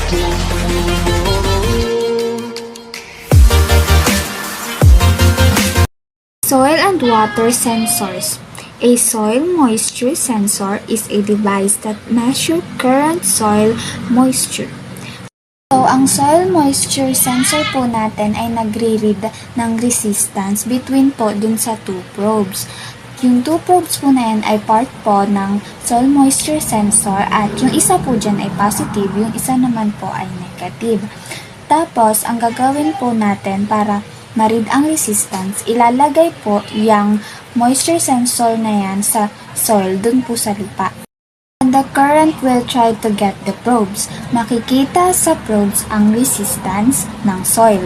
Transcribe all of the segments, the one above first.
Soil and water sensors. A soil moisture sensor is a device that measures current soil moisture. So, ang soil moisture sensor po natin ay nagre-read ng resistance between po dun sa two probes. Yung two probes po na yan ay part po ng soil moisture sensor at yung isa po dyan ay positive, yung isa naman po ay negative. Tapos, ang gagawin po natin para ma-read ang resistance, ilalagay po yung moisture sensor na yan sa soil dun po sa lupa. And the current will try to get the probes. Makikita sa probes ang resistance ng soil.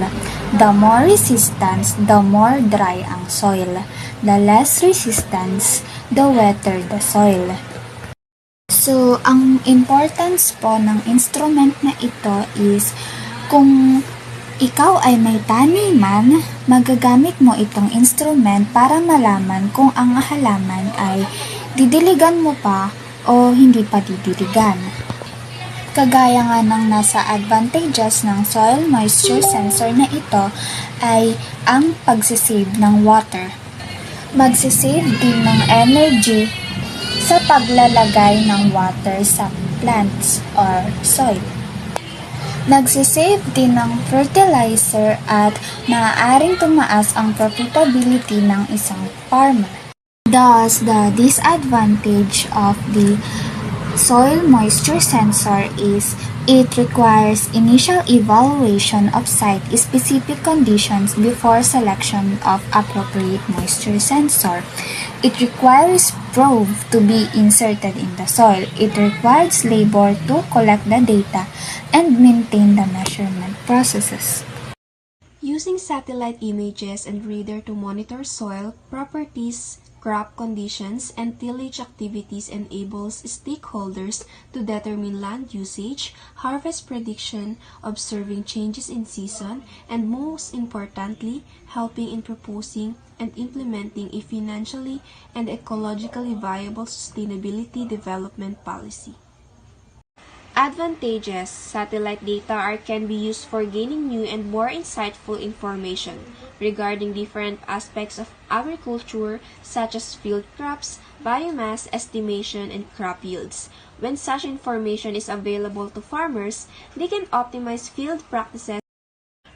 The more resistance, the more dry ang soil. The less resistance, the wetter the soil. So, ang importance po ng instrument na ito is kung ikaw ay may taniman, magagamit mo itong instrument para malaman kung ang halaman ay didiligan mo pa o hindi pa didiligan. Kagaya nga ng nasa advantages ng soil moisture sensor na ito ay ang pagsisave ng water. Magsisave din ng energy sa paglalagay ng water sa plants or soil. Nagsisave din ng fertilizer at maaaring tumaas ang profitability ng isang farmer. Thus, the disadvantage of the soil moisture sensor is it requires initial evaluation of site-specific conditions before selection of appropriate moisture sensor. It requires probe to be inserted in the soil. It requires labor to collect the data and maintain the measurement processes. Using satellite images and radar to monitor soil properties, crop conditions, and tillage activities enables stakeholders to determine land usage, harvest prediction, observing changes in season, and most importantly, helping in proposing and implementing a financially and ecologically viable sustainability development policy. Advantages: satellite data can be used for gaining new and more insightful information regarding different aspects of agriculture such as field crops, biomass estimation, and crop yields. When such information is available to farmers, they can optimize field practices.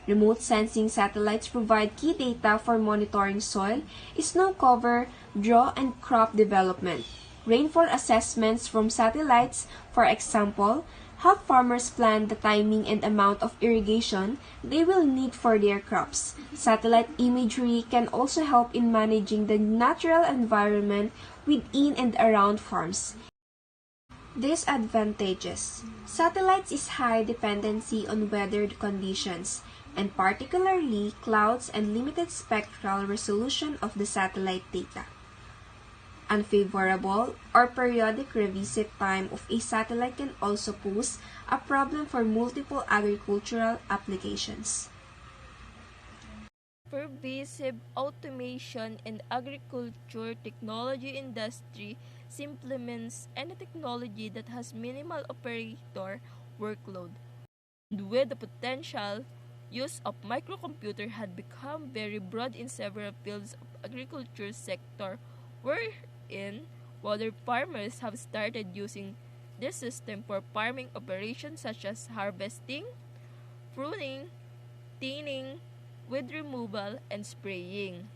Remote sensing satellites provide key data for monitoring soil, snow cover, draw, and crop development. Rainfall assessments from satellites, for example, help farmers plan the timing and amount of irrigation they will need for their crops. Satellite imagery can also help in managing the natural environment within and around farms. Disadvantages: satellites is high dependency on weather conditions, and particularly clouds and limited spectral resolution of the satellite data. Unfavorable or periodic revisit time of a satellite can also pose a problem for multiple agricultural applications. Pervasive automation in agriculture technology industry implements any technology that has minimal operator workload. And with the potential use of microcomputer had become very broad in several fields of agriculture sector, wherein other farmers have started using this system for farming operations such as harvesting, pruning, thinning, weed removal, and spraying.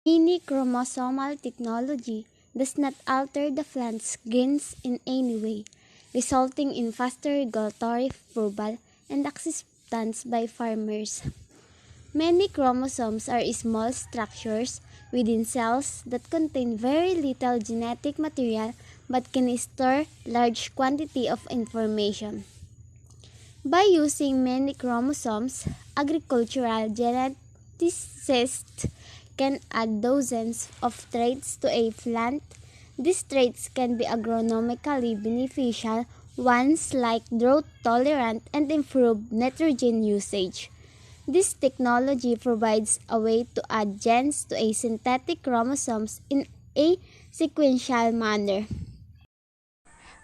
Mini-chromosomal technology does not alter the plant's genes in any way, resulting in faster regulatory approval and acceptance by farmers. Many chromosomes are small structures within cells that contain very little genetic material but can store large quantity of information. By using many chromosomes, agricultural geneticists can add dozens of traits to a plant. These traits can be agronomically beneficial ones like drought tolerant and improved nitrogen usage. This technology provides a way to add genes to a synthetic chromosomes in a sequential manner.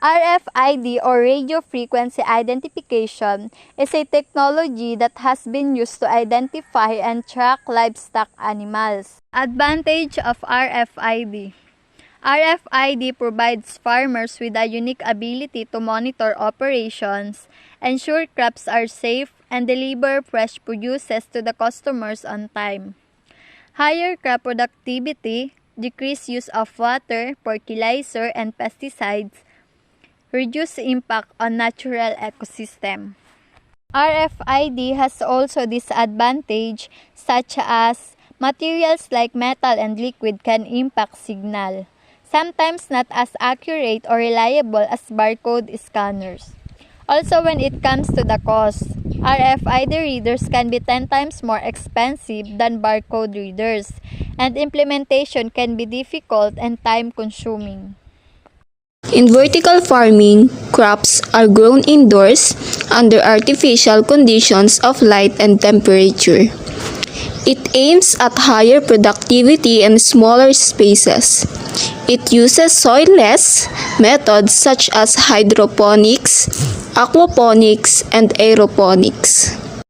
RFID or radio frequency identification is a technology that has been used to identify and track livestock animals. Advantage of RFID. RFID provides farmers with a unique ability to monitor operations, ensure crops are safe, and deliver fresh produces to the customers on time. Higher crop productivity, decreased use of water, fertilizer, and pesticides, reduce impact on natural ecosystem. RFID has also disadvantage such as materials like metal and liquid can impact signal, sometimes not as accurate or reliable as barcode scanners. Also, when it comes to the cost, RFID readers can be 10 times more expensive than barcode readers, and implementation can be difficult and time-consuming. In vertical farming, crops are grown indoors under artificial conditions of light and temperature. It aims at higher productivity and smaller spaces. It uses soil-less methods such as hydroponics, aquaponics, and aeroponics.